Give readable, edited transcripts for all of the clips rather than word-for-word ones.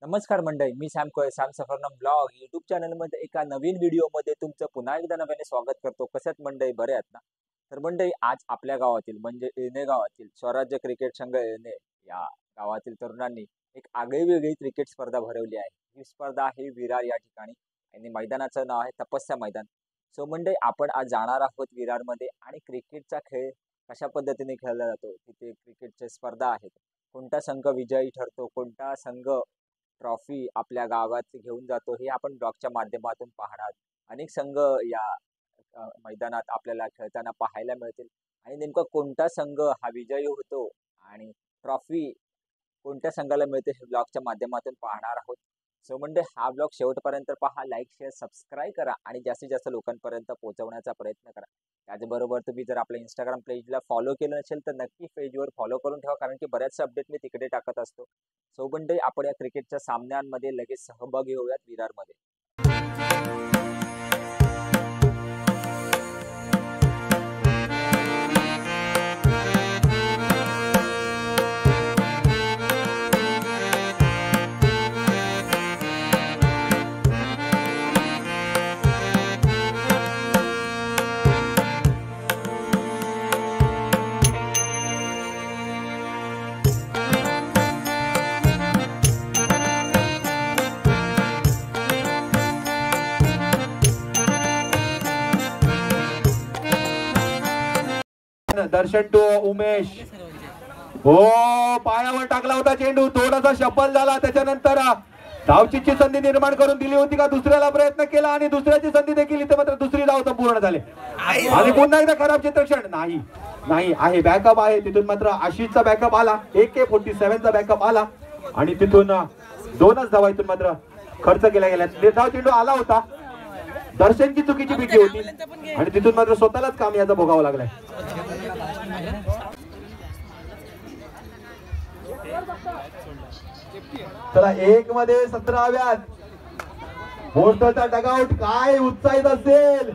नमस्कार मंडळी, मी सॅम कोय सॅम सफरनम ब्लॉग यूट्यूब चॅनलमध्ये एका नवीन व्हिडिओमध्ये तुमचं पुन्हा एकदा नव्याने स्वागत करतो. कशात मंडळी, बरे आहेत ना? तर मंडळी, आज आपल्या गावातील म्हणजे येणे गावातील स्वराज्य क्रिकेट संघ येणे या गावातील तरुणांनी एक आगळीवेगळी क्रिकेट स्पर्धा भरवली आहे. ही स्पर्धा आहे विरार या ठिकाणी आणि मैदानाचं नाव आहे तपस्या मैदान. सो मंडळी, आपण आज जाणार आहोत विरारमध्ये आणि क्रिकेटचा खेळ कशा पद्धतीने खेळला जातो, तिथे क्रिकेटच्या स्पर्धा आहेत, कोणता संघ विजयी ठरतो, कोणता संघ ट्रॉफी आपल्या गावात घेऊन जातो, हे आपण ब्लॉगच्या माध्यमातून पाहणार. अनेक संघ या मैदानात आपल्याला खेळताना पाहायला मिळतील आणि नेमका कोणता संघ हा विजयी होतो आणि ट्रॉफी कोणत्या संघाला मिळते हे ब्लॉगच्या माध्यमातून पाहणार आहोत. सो म्हणजे हा ब्लॉग शेवटपर्यंत पहा, लाईक शेअर सबस्क्राईब करा आणि जास्तीत जास्त लोकांपर्यंत पोहोचवण्याचा प्रयत्न करा. त्याचबरोबर तुम्ही जर आपल्या इंस्टाग्राम पेजला फॉलो केलं नसेल तर नक्की पेजवर फॉलो करून ठेवा, कारण की बऱ्याचशा अपडेट मी तिकडे टाकत असतो. सो म्हणजे आपण या क्रिकेटच्या सामन्यांमध्ये लगेच सहभागी होऊयात विरारमध्ये. दर्शन टू उमेश, हो पायावर टाकला होता चेंडू, थोडासा शफल झाला, त्याच्यानंतर धावचीची संधी निर्माण करून दिली होती का, दुसऱ्याला प्रयत्न केला आणि दुसऱ्याची संधी देखील इथे मात्र दुसरी धाव संपूर्ण झाली आणि पुन्हा एकदा खराब क्षेत्रक्षण नाही आहे. बॅकअप आहे तिथून मात्र आशिषचा बॅकअप आला, AK-47 चा बॅकअप आला आणि तिथून दोनच धावा इथून मात्र खर्च केल्या गेल्या. निर्धाव चेंडू आला होता, दर्शनची चुकीची पिटी होती आणि तिथून मात्र स्वतःलाच काम याचा भोगावं लागलाय. चला, एक मध्ये 17व्यात बोर्डचा डगआउट काय उत्साहित असेल.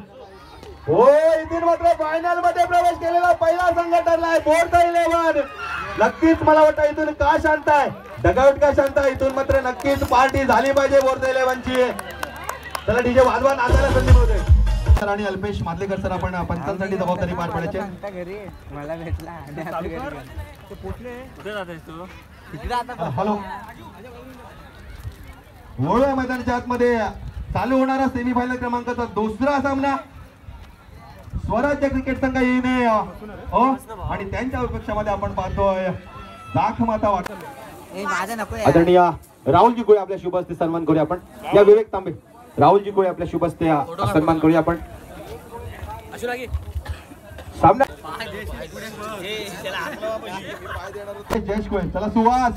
हो, इथून मात्र फायनल मध्ये प्रवेश केलेला पहिला संघ ठरलाय बोर्डचा 11. नक्कीच मला वाटतं इथून का शांत आहे, डगआउट का शांत आहे, इथून मात्र नक्कीच पार्टी झाली पाहिजे बोर्डचा 11 ची. चला डीजे वाजवा, नाचायला संधी मिळते. आणि अल्पेश मादलेकर सर, आपण पंचांसाठी जबाबदारी पार पाडायची. हॅलो, वळूया मैदानाच्या आतमध्ये. चालू होणारा सेमीफायनल क्रमांकाचा दुसरा सामना स्वराज्य क्रिकेट संघ येणे आणि त्यांच्या विपक्षामध्ये आपण पाहतोय दाख माता आदरणीय राहुलजी गोळे आपल्या शुभ हस्ते सन्मान करूया आपण. या विवेक तांबे, राहुलजी गोळे आपल्या शुभ हस्ते सन्मान करूया आपण. सामना जयेश गोळे, चला सुहास,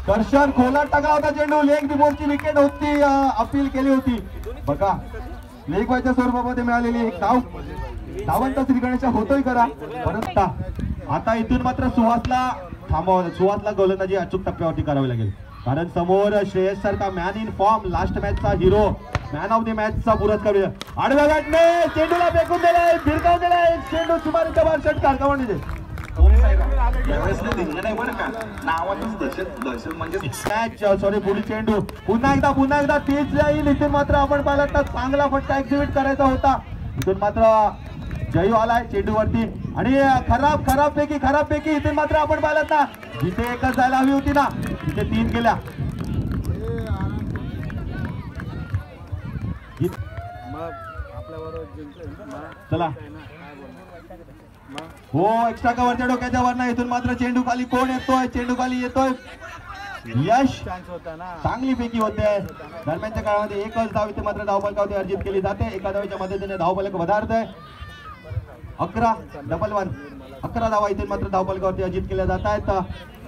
दर्शन खोलात टाकला होता चेंडू, लेग बिफोरची विकेट होती, अपील केली होती बघा. लेग वायच्या स्वरूपामध्ये मिळालेली एक धाव, धावांचा श्रीगणेश होतोय करा, परंतु आता इथून मात्र सुहासला थांबव, सुहासला गोलंदाजी अचूक टप्प्यावरती करावी लागेल, कारण समोर श्रेयस सारखा मॅन इन फॉर्म, लास्ट मॅचचा हिरो, मॅन ऑफ द मॅचचा पुरस्कार. आडव्या गाठने चेंडूला फेकून दिलाय, भिरकावून दिलाय, चेंडू सुमारीच्या बाहेर षटकार काढून दिले. सॉरी, पुढील चेंडू पुन्हा एकदा तीच जाईल. इथून मात्र आपण पाहिलं तर चांगला फटका एक्झिबिट करायचा होता, इथून मात्र जयू आलाय चेंडूवरती आणि खराब पैकी इथून मात्र आपण पाहिलं ना, जिथे एकच जायला हवी होती ना तिथे 3 गेल्या. चला, हो एक्स्ट्रा कव्हरच्या डोक्याच्या वरना इथून मात्र चेंडू खाली कोण येतोय, चेंडू खाली येतोय यश, चांगली पैकी होते. दरम्यानच्या काळामध्ये एकच धाव इथे मात्र धावफलकावरती अर्जित केली जाते, एका धावेच्या मदतीने धावफलक वधारतोय. 11 धावा इथून मात्र धावफलकावरती अर्जित केल्या जात आहेत.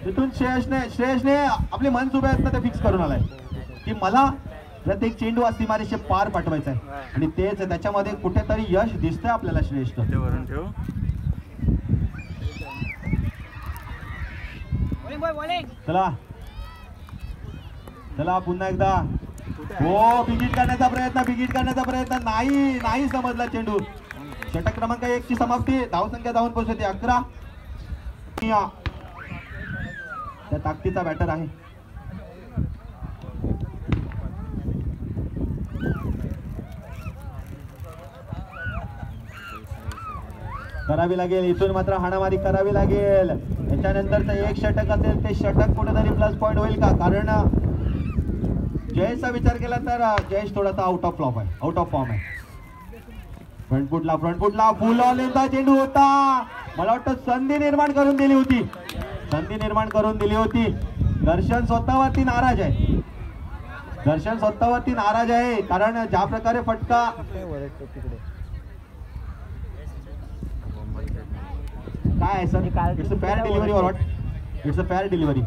तिथून श्रेयसने आपले मन सुबे आहेत ना ते फिक्स करून आलाय की मला प्रत्येक चेंडू हा सीमारेषे पार पाठवायचा आहे आणि तेच त्याच्यामध्ये कुठेतरी यश दिसतंय आपल्याला. श्रेयस चला पुन्हा एकदा, हो बिगिट करण्याचा प्रयत्न नाही समजला चेंडू. षटक क्रमांक 1 ची समाप्ती, धावसंख्या धावून पोहोचते 11. त्या ताकदीचा बॅटर आहे. करावी लागेल, इथून मात्र हाणामारी करावी लागेल. याच्यानंतरचं एक षटक असेल ते षटक कुठेतरी प्लस पॉइंट होईल का, कारण जयेशचा विचार केला तर जयेश थोडासा आउट ऑफ फ्लॉप आहे, आउट ऑफ फॉर्म आहे. फ्रंट फुटला फुल ऑलेचा चेंडू होता. मला वाटतं संधी निर्माण करून दिली होती, संधी निर्माण करून दिली होती. दर्शन स्वतःवरती नाराज आहे, दर्शन स्वतःवरती नाराज आहे, कारण ज्या प्रकारे फटका काय आहे sir, it's a fair delivery or what, it's a fair delivery.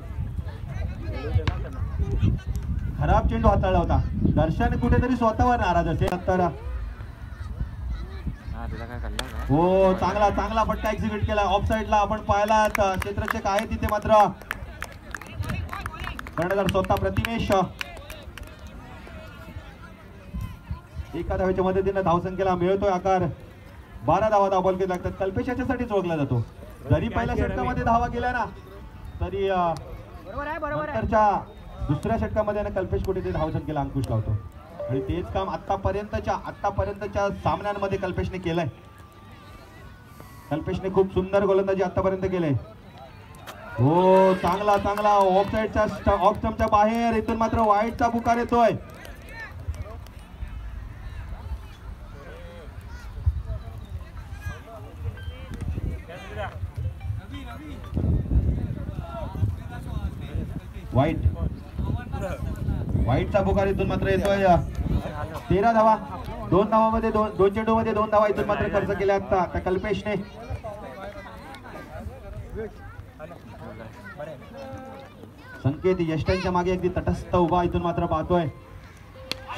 खराब चेंडू हाताळला होता. दर्शन कुठेतरी स्वतःवर नाराज असेल तर हो, चांगला चांगला फटका एक्झिक्यूट केला. ऑफ साइडला आपण पाहिला क्षेत्ररक्षक आहे तिथे, मात्र कर्णधार स्वतः प्रतिमेश एका धावेच्या मदतीने धावसंख्येला मिळतोय आकार. 12 धावा धावबॉल लागतात. कल्पेश याच्यासाठीच ओळखला जातो. जरी पहिल्या षटकामध्ये धावा केल्या ना तरी नंतरच्या दुसऱ्या षटकामध्ये कल्पेश कुठेतरी धावसंख्येला अंकुश लावतो, आणि तेच काम आतापर्यंतच्या सामन्यांमध्ये कल्पेशने केलंय. कल्पेशने खूप सुंदर गोलंदाजी आतापर्यंत केले. हो, चांगला चांगला ऑफ साइडच्या ऑफ स्टंपच्या बाहेर, इथून मात्र वाईटचा पुकार येतोय. वाईटचा पुकार इथून मात्र येतोय. 13 धावा, 2 धावामध्ये 2 चेंडूमध्ये 2 धावा इथून मात्र खर्च केल्या आता त्या कल्पेशने. संकेत यष्टांच्या मागे अगदी तटस्थ उभा इथून मात्र पाहतोय.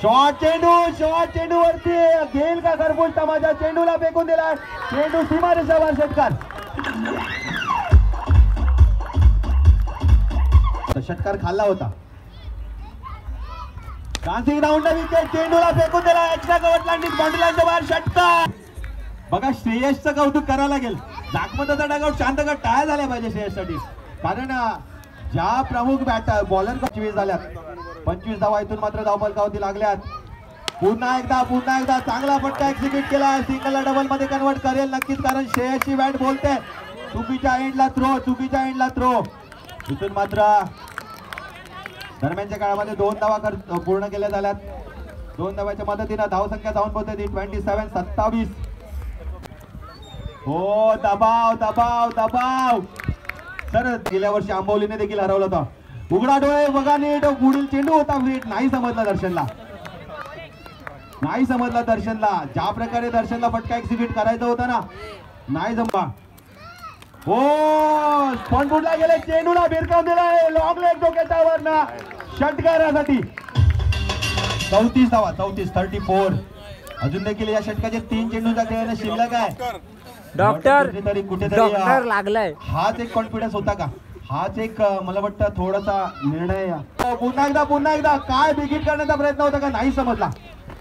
शॉर्ट चेंडू वरती घेईल का खरबूज तमाशा, चेंडूला फेकून दिला, चेंडू सीमारेषेवर षटकार. षटकार खाल्ला होता. डान्सिंग राऊंड विकेट, चेंडूला फेकून दिला, एक्स्ट्रा कव्हर लाईन बाउंड्री लाईनच्या बाहेर षटकार. बघा, श्रेयसचं कौतुक करावं लागेल. जाखमताचा डागआउट शांत का टाळ्या झाल्या पाहिजे श्रेयससाठी, कारण ज्या प्रमुख बॅटर बॉलर 25 झाल्यात, 25 धावा इथून मात्र धावफलकावरती लागल्यात. पुन्हा एकदा चांगला फटका एक्झिक्यूट केला. सिंगलला डबल मध्ये कन्वर्ट करेल नक्कीच, कारण श्रेयसची बॅट बोलते. चुकीच्या एंडला थ्रो इथून मात्र दरम्यानच्या काळामध्ये 2 धावा पूर्ण केल्या झाल्यात. 2 धावाच्या मदतीने धावसंख्या जाऊन पोहोचते 27-27. हो, दबाव सर, गेल्या वर्षी आंबवलीने देखील हरवलं होतं. उघडा डोळे बघा नीट, पुढील चेंडू होता नीट, नाही समजला दर्शनला. ज्या प्रकारे दर्शनला फटका एक्झिक्यूट करायचा होता ना, नाही जमला. हो, स्पॉन फुटला गेले, चेंडूला भिरकावून दिलाय, लॉंग लेग डोक्याच्या वरना षटकारासाठी. 34 अजून देखील या षटकाचे 3 चेंडूचा खेळ शिल्लक आहे. डॉक्टर लागलाय. हाच एक कॉन्फिडन्स होता का, हाच एक मला वाटतं थोडासा निर्णय. पुन्हा एकदा काय बिगिट करण्याचा प्रयत्न होता का, नाही समजला.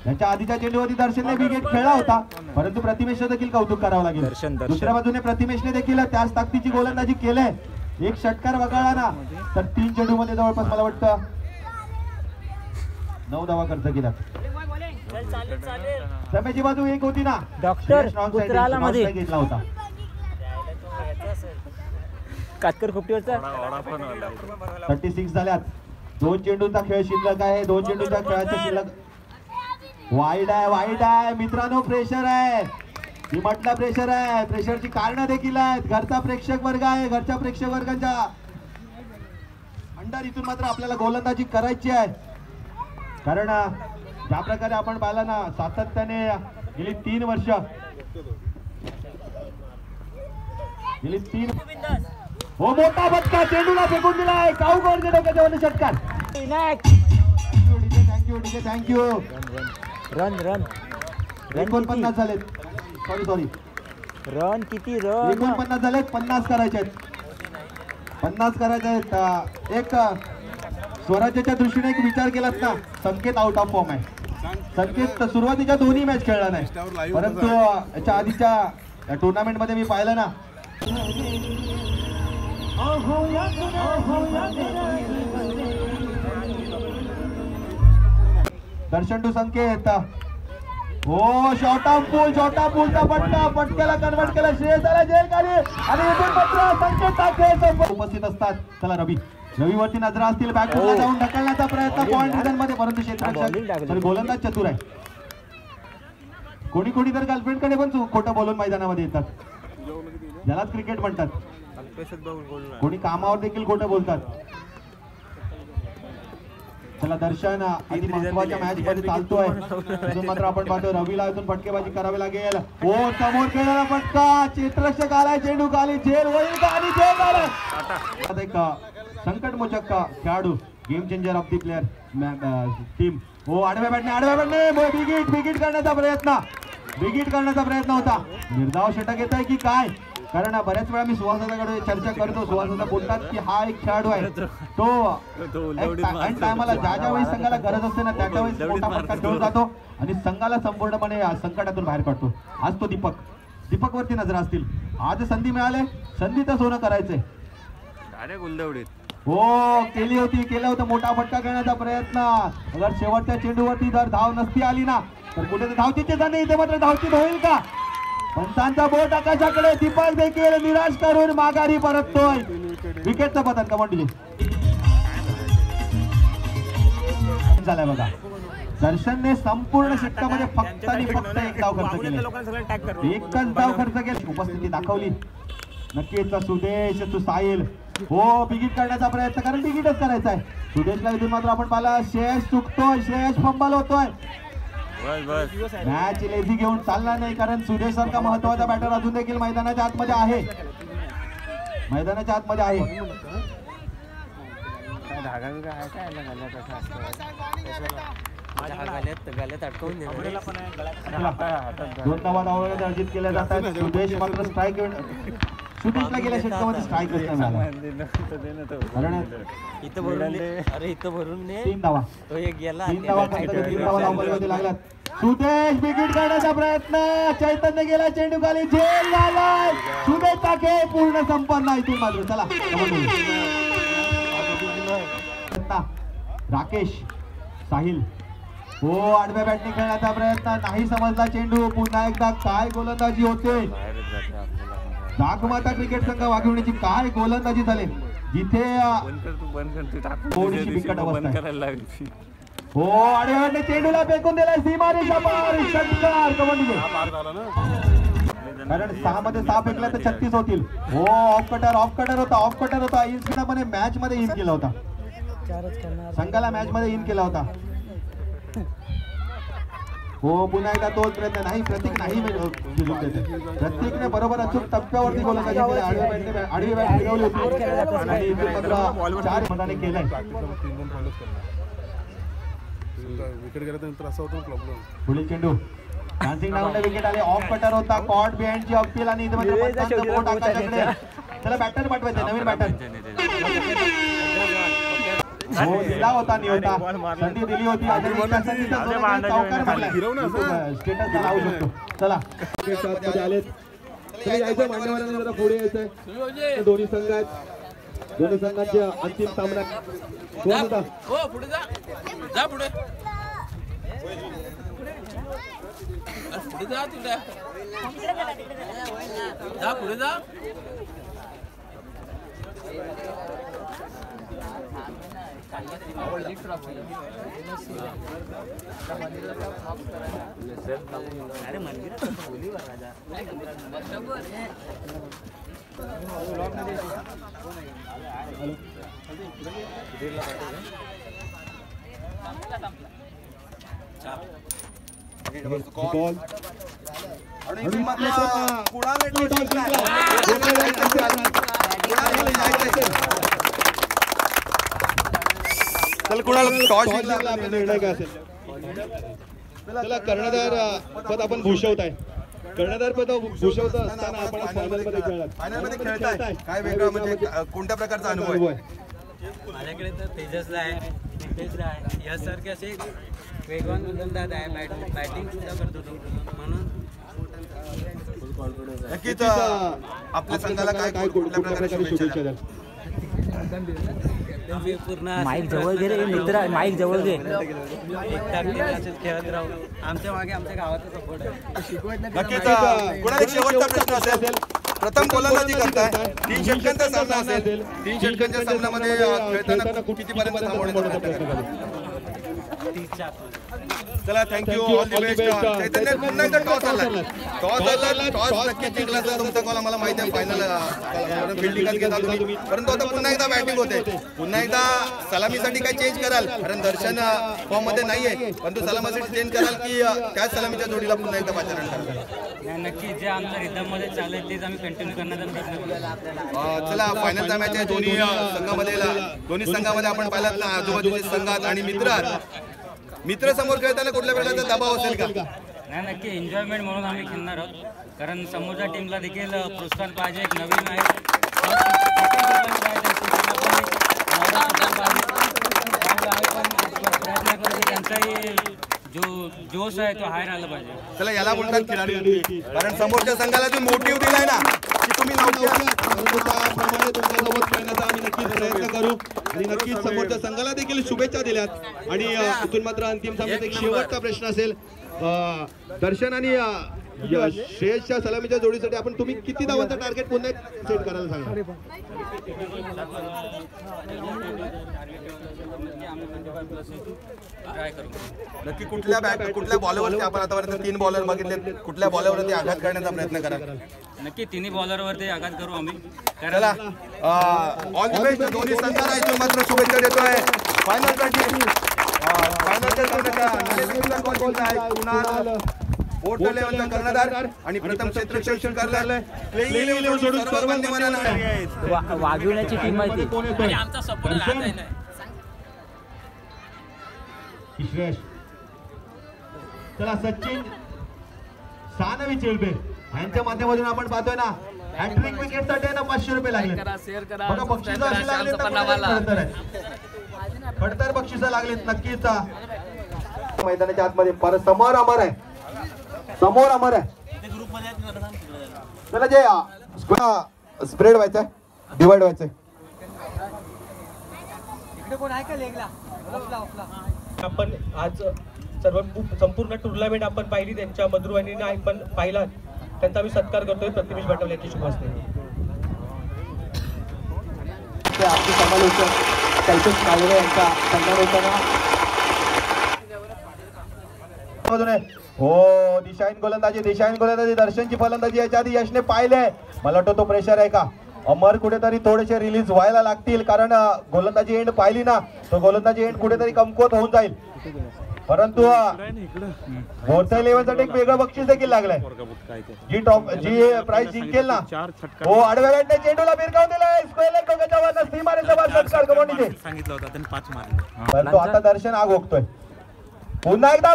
त्याच्या आधीच्या चेंडूवरती दर्शनने विकेट खेळला होता, परंतु प्रतिमेशने देखील कौतुक करावं लागेल. दुसऱ्या बाजूने प्रतिमेशने देखील त्याच ताकदीची गोलंदाजी केले. एक षटकार वगळला ना तर 3 चेंडूमध्ये जवळपास मला वाटतं 9 धावा खर्च केला. समेची बाजू एक होती ना, डॉक्टर घेतला होता. कातकर खुपटीवरचा 36 झाल्यात. 2 चेंडूचा खेळ शिल्लक आहे. 2 चेंडूच्या खेळाचे शिल्लक. वाईड आहे मित्रांनो, प्रेशर आहे. मी म्हटलं प्रेशर आहे. प्रेशरची कारणं देखील आहेत. घरचा प्रेक्षक वर्ग आहे. घरच्या प्रेक्षक वर्गाच्या अंडर इथून मात्र आपल्याला गोलंदाजी करायची आहे, कारण ज्या प्रकारे आपण पाहिलं ना सातत्याने गेली 3 वर्ष हो, मोठा फटका, चेंडूला फेकून दिलाय, काऊ गोरचे डोक्याच्या वर षटकार. थँक्यू. रन 49 झालेत. सॉरी रन किती रन 49 झालेत. 50 करायचे आहेत. एक स्वराज्याच्या दृष्टीने एक विचार केलात ना, संकेत आउट ऑफ फॉर्म आहे. संकेत सुरुवातीच्या दोन्ही मॅच खेळला नाही, परंतु याच्या आधीच्या टुर्नामेंट मध्ये मी पाहिलं ना, दर्शन टू संकेत हो शॉर्टा पूलचा पटक्याला कन्वर्ट केला श्रेयस आला जेल खाली आणि इथून मात्र संकेत टाके उपस्थित असतात. चला रवीवरती नजरा असतील बॅकफुटला जाऊन ढकलण्याचा प्रयत्न पॉइंट रिझन मध्ये परंतु क्षेत्ररक्षक गोलंदाज चतुर आहे. कोणी तर गर्लफ्रेंड कडे पण खोटं बोलून मैदानामध्ये येतात. ज्यालाच क्रिकेट म्हणतात. कोणी कामावर देखील खोटं बोलतात. चला दर्शन अति महत्वाच्या मॅच मध्ये चालतोय. अजून मात्र आपण पाहतो रवीला अजून फटकेबाजी करावी लागेल. हो समोर खेळणारा फटका क्षेत्ररक्षक आलाय चेंडू खाली जेल होईल का आणि जेल झालं. एक संकटमोचक खेळाडू game changer of the player team. हो आडव्या बॅटने बिगिट करण्याचा प्रयत्न होता. निर्धाव षटक येत आहे की काय कारण बऱ्याच वेळा मी सुहासाकडे चर्चा करतो. सुहास बोलतात की हा एक खेळाडू आहे तो टायमाला ज्या वेळी संघाला गरज असते ना त्या वेळेस मोठा फटका खेळून जातो आणि संघाला संपूर्णपणे संकटातून बाहेर काढतो. आज तो दीपक वरती नजर असतील. आज संधी मिळाले संधीचं सोनं करायचंय. हो केला होता मोठा फटका खेळण्याचा प्रयत्न. अगर शेवटच्या चेंडूवरती जर धाव नसती आली ना तर कुठे धावचीत नाही. इथे मात्र धावचीत होईल का. पंचांचा बोट आकाशाकडे. दीपक देखील निराश करून माघारी परततोय. विकेटचं पतन कमांडूजी झालाय बघा. दर्शनने संपूर्ण षटकामध्ये फक्त एक धाव खर्च केले. एकच धाव खर्च केली. उपस्थिती दाखवली. नक्कीच सुदेश तू साहिल. हो बिगिट करण्याचा प्रयत्न कारण बिगिटच करायचा आहे. सुदेशला इथून मात्र आपण पाहिला श्रेयस चुकतोय. श्रेयस फंबल होतोय. मॅच लेझी घेऊन चालणार नाही कारण सुदेश सारखा महत्वाचा बॅटर अजून देखील मैदानाच्या आतमध्ये आहे. दोन धावा अर्जित केल्या जातात. सुदेश मात्र स्ट्राईक सुदेशला गेल्या षटकामध्ये स्ट्राईक मिळाला. तीन धावा लागला. सुदेश बिगिट करण्याचा प्रयत्न. चैतन्य गेला चेंडू खाली झेल झालाय. सुदेश टाके पूर्ण संपन्न इथून मात्र. चला राकेश साहिल. हो आडव्या बॅटने खेळण्याचा प्रयत्न नाही समजला चेंडू. पुन्हा एकदा काय गोलंदाजी होते. नागमाता क्रिकेट संघ वाघिवणीची काय गोलंदाजी झाली जिथे थोडीशी बिकट अवस्था आहे. हो आडव्याने चेंडूला फेकून दिलाय सीमारेषा पार. षटकार कमांडूजी कारण 6 मध्ये 6 फेकल्या तर 36 होतील. हो ऑफ कटर होता. इन्स्टिंक्टपणे मॅच मध्ये इन केला होता. संघाला मॅच मध्ये इन केला होता. हो पुन्हा एकदा तोच प्रयत्न नाही. प्रत्येकने बरोबर अचूक टप्प्यावरती गोलंदाजी केली. आडवी बॅट फिरवली होती आणि इथून मात्र 4 मताने केलंय. पुढील चेंडू डान्सिंग डाऊनला विकेट आले. ऑफ कटर होता. कॉट बिहाइंडची अपील आणि इथे मात्र बोट आकाशाकडे. त्याला बॅटर पाठवायचं नवीन बॅटर. हो दिला होता नियोता संधी दिली होती. स्टेटस लावू शकतो. चला आलेत यायचं मान्यवरांना जरा पुढे यायचंय. दोन्ही संघ आहेत. दोन्ही संघांचे अंतिम सामना कोण होता. पुढे जा. अरे मंदिरात बोली राजा चल कुणाला टॉस जिंकला आपला निर्णय काय असेल. चला कर्णधार पद आपण भूषवत आहे. कर्णधार पद भूषवत असताना आपण फायनल मध्ये खेळताय. काय वेगळं म्हणजे कोणत्या प्रकारचा अनुभव आहे. माझ्याकडे तर तेजसला आहे, नितेशला आहे, यासारखे असे वेगवान गोलंदाज आहे. बॅटिंग सुद्धा करतो तो म्हणून नक्कीच आपल्या संघाला काय कुठल्या प्रकारे शुभेच्छा द्याल. आम्ही पूर्ण माईक जवळ घे रे मित्र, माईक जवळ घे. एकदा खेळत राहू. आमच्या मागे आमच्या गावाचा सपोर्ट आहे. नक्कीच कुणाला एक शेवटचा प्रश्न असेल. प्रथम गोलंदाजी करताय, 3 षटकांचा सामना असेल. 3 षटकांच्या सामन्यामध्ये खेळताना कितीपर्यंत थांबवण्याचा प्रयत्न कराल? चला थँक्यू, ऑल द बेस्ट. चैतन्य पुन्हा एकदा टॉस आला. टॉस नक्की जिंकला तर तुमचा कॉल आम्हाला माहिती आहे. फायनल फिल्डिंगच घेता तुम्ही, परंतु आता पुन्हा एकदा बॅटिंग होते. पुन्हा एकदा सलामीसाठी काय चेंज कराल? कारण दर्शन फॉर्म मध्ये नाहीये, परंतु सलामीसाठी चेंज कराल की त्याच सलामीच्या जोडीला पुन्हा एकदा पाचारण कराल? नक्की जे आमच्या रिदममध्ये चालेल तेच आम्ही कंटिन्यू करण्याचा प्रयत्न करू. चला फायनलचा मॅच आहे दोन्ही संघामध्ये आपण पाहिलात ना, आजूबाजूच्या संघात आणि मित्र समोर खेळताना कुठल्या प्रकारचा दबाव असेल का? नाही, नक्की एन्जॉयमेंट म्हणून आम्ही खेळणार आहोत. कारण समोरच्या टीमला देखील प्रोत्साहन पाहिजे. एक नवीन आहे प्रयत्न करू, त्यांचाही जो जोश आहे तो हायर आला पाहिजे. चला याला बोलतात खिलाडी, कारण समोरच्या संघाला ती मोटिव्ह दिलाय ना की तुम्ही त्याप्रमाणे तुमच्यासोबत खेळण्याचा आम्ही नक्कीच प्रयत्न करू आणि नक्कीच समोरच्या संघाला देखील शुभेच्छा दिल्यात. आणि इथून मात्र अंतिम सामन्यात एक शेवटचा प्रश्न असेल. दर्शन आणि श्रेयसच्या सलामीच्या जोडीसाठी तुम्ही किती धावांचं टार्गेट पुन्हा सेट करायला सांगा? नक्की कुठल्या बॉलरवरती आपण आतापर्यंत 3 बॉलर बघितले, कुठल्या बॉलरवरती आघात करण्याचा प्रयत्न करा? नक्की 3 बॉलरवरती आघात करू आम्ही. चला ऑल द बेस्ट. दोन्ही संघांना इथून मात्र शुभेच्छा देतोय. कर्णधार आणि प्रथम क्षेत्ररक्षण करणार वाजवण्याची टीम आहे ती. आमचा सपोर्ट चला सचिन सानवी चेळबे यांच्या माध्यमातून आपण पाहतोय ना, हॅट्रिक विकेट साठी ना 500 रुपये लागले. बघा बक्षीस लागले, खडतर बक्षीस लागलेत नक्कीच. मैदानाच्या आतमध्ये परत समोर अमर आहे. चला जे स्प्रेड व्हायचंय, डिवाइड व्हायचंय. आपण आज संपूर्ण टुर्नामेंट आपण पाहिली, त्यांच्या मधुरवाणीने आपण पाहिला, त्यांचा आम्ही सत्कार करतोय. प्रतिमेश भाटवले यांची शुभ असते. आपले समालोचक कल्पेश कावरे यांचा हो दिशाहीन गोलंदाजी दर्शनची फलंदाजी याच्या आधी यशने पाहिलंय. मला वाटतं तो प्रेशर आहे का? अमर कुठेतरी थोडेसे रिलीज व्हायला लागतील, कारण गोलंदाजी एंड पाहिली ना, तो गोलंदाजी एंड कुठेतरी कमकुवत होऊन जाईल. परंतु मोठ्या लेवलसाठी एक वेगळं बक्षीस देखील लागलंय. जी प्राइस जिंकेल ना, हो आडव्या बॅटने चेंडूला भिरकावून दिलाय. सांगितलं होतं त्यांनी 5 मारले. परंतु आता दर्शन आग ओकतोय. पुन्हा एकदा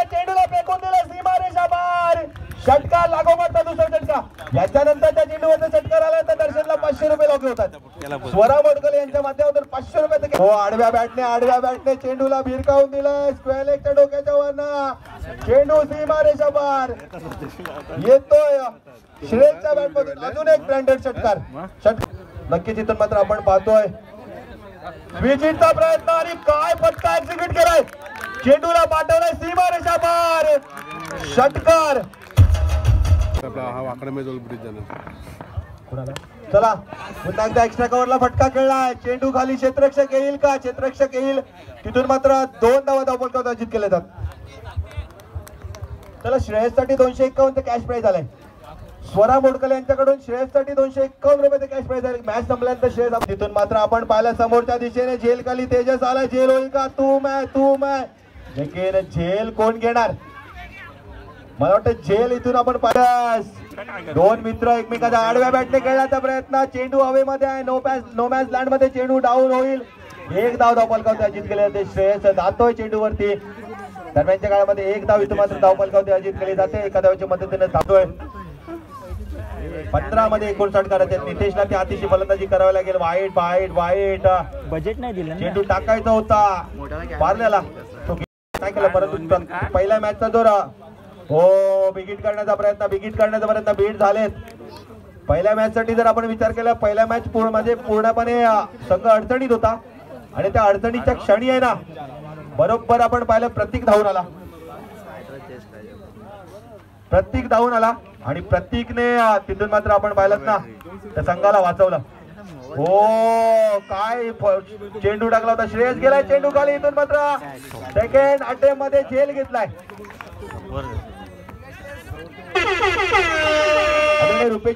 चेंडूला फेकून दिला सीमारेषा बाहेर. षटकार लागोपाठ दुसरा षटकार. याच्यानंतर त्या चेंडूवरचा षटकार आला तर दर्शनला 500 रुपये लागले होतात. स्वरा मोडकले यांच्या माध्यमातून 500 रुपये. हो आडव्या बॅटने चेंडूला भिरकावून दिलाय. स्क्वेअर लेगच्या डोक्याच्या वरनं चेंडू सीमारेषा बाहेर येतोय. श्रेयसच्या बॅटमधून अजून एक ब्रँडेड षटकार. नक्कीच इथून मात्र आपण पाहतोय विजिटचा प्रयत्न आणि काय फटका एक्झिक्यूट केलाय. चेंडूला पाठवलाय सीमारेषा बाहेर. षटकार. चला पुन्हा एकदा एक्स्ट्रा कव्हरला फटका खेळलाय. चेंडू खाली क्षेत्ररक्षक येईल का? क्षेत्ररक्षक येईल. तिथून मात्र 2 धावा धावफलकावर अर्जित केले जातात. चला श्रेयससाठी 251 कॅश प्राइज आलाय. स्वरा मोडकले यांच्याकडून श्रेयससाठी 251 रुपये कॅश प्राइज आहे. मॅच संपल्यानंतर श्रेयस तिथून मात्र आपण पाहिलं समोरच्या दिशेने झेल खाली तेजस आला. झेल होईल का? तू मैं लेकिन झेल कोण घेणार? मला वाटतं झेल इथून आपण पाहिल्यास 2 मित्र एकमेकाच्या आडव्या बॅटने खेळण्याचा प्रयत्न. चेंडू हवेमध्ये आहे. नो मॅच लँड मध्ये चेंडू डाऊन होईल. 1 धाव धावफलकावरती अर्जित केले जाते. श्रेयस जातोय चेंडूवरती. दरम्यानच्या काळामध्ये 1 धाव इथून मात्र धावफलकावरती अर्जित केली जाते. एका धावाच्या मदतीने जातोय. 15 मध्ये 59 करायचे. नितेशला ती अतिशय फलंदाजी करावी लागेल. वाईट बजेट नाही दिलं. चेंडू टाकायचा होता पारल्याला, काय केलं? परंतु पहिल्या मॅचचा जोर हो बिगिट करण्याचा प्रयत्न बीट झालेत. पहिल्या मॅच साठी जर आपण विचार केला, पहिल्या मॅच पूर्णपणे संघ अडचणीत होता. आणि त्या अडचणीच्या क्षणी आहे ना बरोबर आपण पाहिलं प्रतीक धावून आला. प्रतीक धावून आला आणि प्रतीकने तिथून मात्र आपण पाहिलं ना त्या संघाला वाचवलं. हो काय चेंडू टाकला होता, श्रेयस गेलाय चेंडू खाली. इथून मात्र सेकंड अटेम्प्ट मध्ये झेल घेतलाय.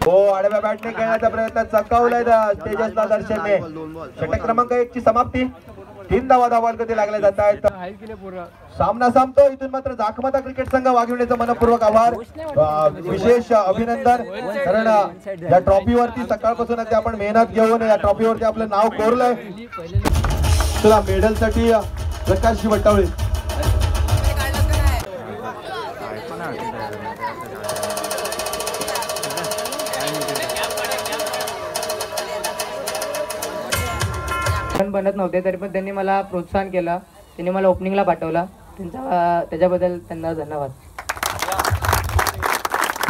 हो आडव्या बॅटने खेळण्याचा प्रयत्न चकावलाय तेजसला दर्शनने. षटक क्रमांक 1 ची समाप्ती. 3 धावा धावांमध्ये लागले जात आहेत. सामना संपतो. इथून मात्र जाखमाता क्रिकेट संघ वाघिवण्याचा मनपूर्वक आभार, विशेष अभिनंदन. कारण या ट्रॉफीवरती सकाळपासून आपण मेहनत घेऊन या ट्रॉफीवरती आपलं नाव कोरलंय. चला मेडल साठी प्रकाश वटावळे. बनत नव्हते तरी पण त्यांनी मला प्रोत्साहन केलं, त्यांनी मला ओपनिंगला पाठवला. त्याच्याबद्दल त्यांना धन्यवाद.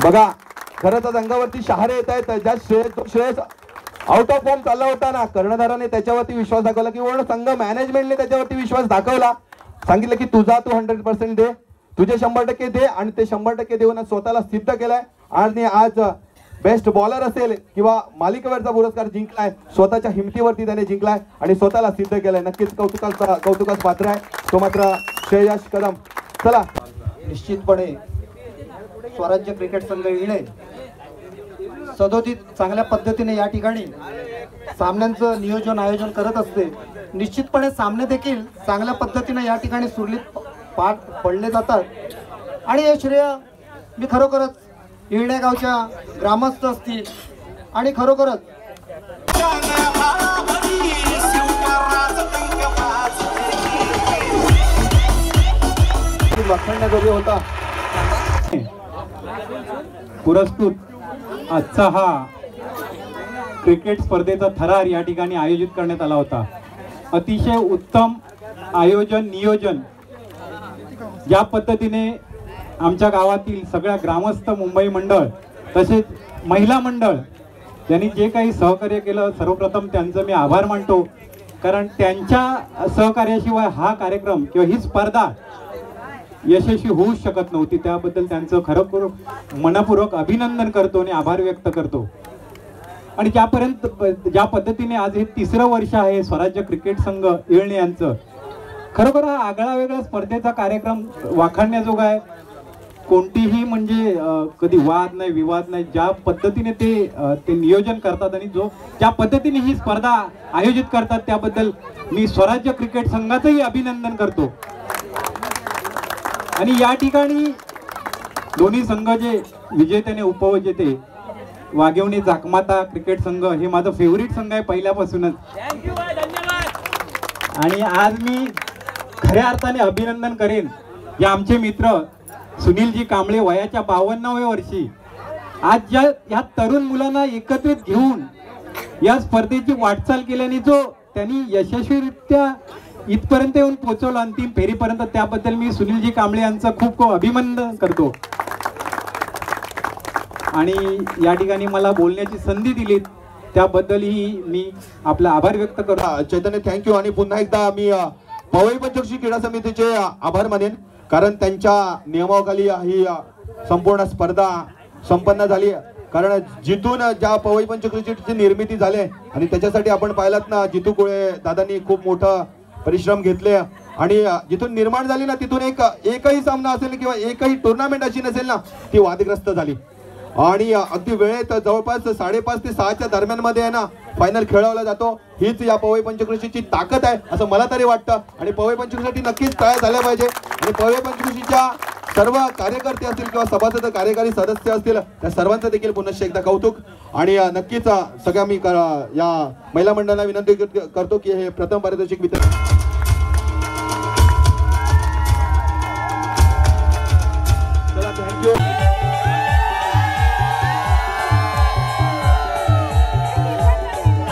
बघा खरंच अंगावरती शहारे येत आहेत. ज्या श्रेयस आउट ऑफ फॉर्म चालला होता ना, कर्णधाराने त्याच्यावरती विश्वास दाखवला किंवा संघ मॅनेजमेंटने त्याच्यावरती विश्वास दाखवला. सांगितलं की तुझा तू 100% दे, तुझे 100% दे आणि ते 100% देऊन स्वतःला सिद्ध केलाय. आणि आज बेस्ट बॉलर असेल किंवा मालिकेवरचा पुरस्कार जिंकलाय, स्वतःच्या हिमतीवरती त्याने जिंकलाय आणि स्वतःला सिद्ध केलाय. नक्कीच कौतुकास पात्र आहे तो मात्र श्रेयस कदम. चला निश्चितपणे स्वराज्य क्रिकेट संघ इणे सदोदित चांगल्या पद्धतीने या ठिकाणी सामन्यांचं नियोजन आयोजन करत असते. निश्चितपणे सामने देखील चांगल्या पद्धतीने या ठिकाणी सुरळीत पार पडले जातात आणि हे श्रेय मी खरोखरच इणे गावच्या ग्रामस्थ असतील आणि खरोखरच वाखाणण्याजोगे होता. पुरस्कृत आजचा हा क्रिकेट स्पर्धेचा थरार या ठिकाणी आयोजित करण्यात आला होता. अतिशय उत्तम आयोजन नियोजन. ज्या पद्धतीने आमच्या गावातील सगळ्या ग्रामस्थ मुंबई मंडळ तसेच महिला मंडळ यांनी जे काही सहकार्य केलं, सर्वप्रथम त्यांचं मी आभार मानतो. कारण त्यांच्या सहकार्याशिवाय हा कार्यक्रम किंवा ही स्पर्धा यशस्वी होऊ शकत नव्हती. त्याबद्दल त्यांचं खरोखर मनपूर्वक अभिनंदन करतो आणि आभार व्यक्त करतो. आणि ज्या पद्धतीने आज हे 3रं वर्ष आहे स्वराज्य क्रिकेट संघ येळणे यांचं, खरोखर हा आगळा वेगळा स्पर्धेचा कार्यक्रम वाखाणण्याजोगा आहे. कोणतीही म्हणजे कधी वाद नाही विवाद नाही. ज्या पद्धतीने ते नियोजन करतात आणि ज्या पद्धतीने ही स्पर्धा आयोजित करतात त्याबद्दल मी स्वराज्य क्रिकेट संघाचंही अभिनंदन करतो. आणि या ठिकाणी दोन्ही संघ जे विजेते आणि उपविजेते वाघिवणी जाखमाता क्रिकेट संघ हे माझं फेवरेट संघ आहे पहिल्यापासूनच. आणि आज मी खऱ्या अर्थाने अभिनंदन करेन या आमचे मित्र सुनीलजी कांबळे वयाच्या 52व्या वर्षी आज या तरुण मुलांना एकत्रित घेऊन या स्पर्धेची वाटचाल केल्याने जो त्यांनी यशस्वीरित्या इथपर्यंत येऊन पोहोचवलं अंतिम फेरीपर्यंत, त्याबद्दल मी सुनीलजी कांबळे यांचं खूप खूप अभिनंदन करतो. आणि या ठिकाणी मला बोलण्याची संधी दिली त्याबद्दलही मी आपला आभार व्यक्त करतो. चैतन्य थँक्यू. आणि पुन्हा एकदा मी पवई पंचकृषी क्रीडा समितीचे आभार मानेन, कारण त्यांच्या नियमावली ही संपूर्ण स्पर्धा संपन्न झाली. कारण जिथून ज्या पवई पंचकृषीची निर्मिती झाली आणि त्याच्यासाठी आपण पाहिलात ना, जितू कोळे दादांनी खूप मोठं परिश्रम घेतले आणि जिथून निर्माण झाली ना तिथून एकही सामना असेल किंवा एकही टुर्नामेंट अशी नसेल ना ती वादग्रस्त झाली. आणि अगदी वेळेत जवळपास 5:30 ते 6च्या दरम्यान मध्ये आहे ना फायनल खेळवला जातो. हीच या पवई पंचकृषीची ताकद आहे असं मला तरी वाटतं. आणि पवई पंचकृषीसाठी नक्कीच तयार झाल्या पाहिजे. आणि पवई पंचकृषीच्या सर्व कार्यकर्ते असतील किंवा सभासद कार्यकारी सदस्य असतील त्या सर्वांचं देखील पुनश्च एकदा कौतुक. आणि नक्कीच सगळ्या मी या महिला मंडळाला विनंती करतो की हे प्रथम पारितोषिक वितरण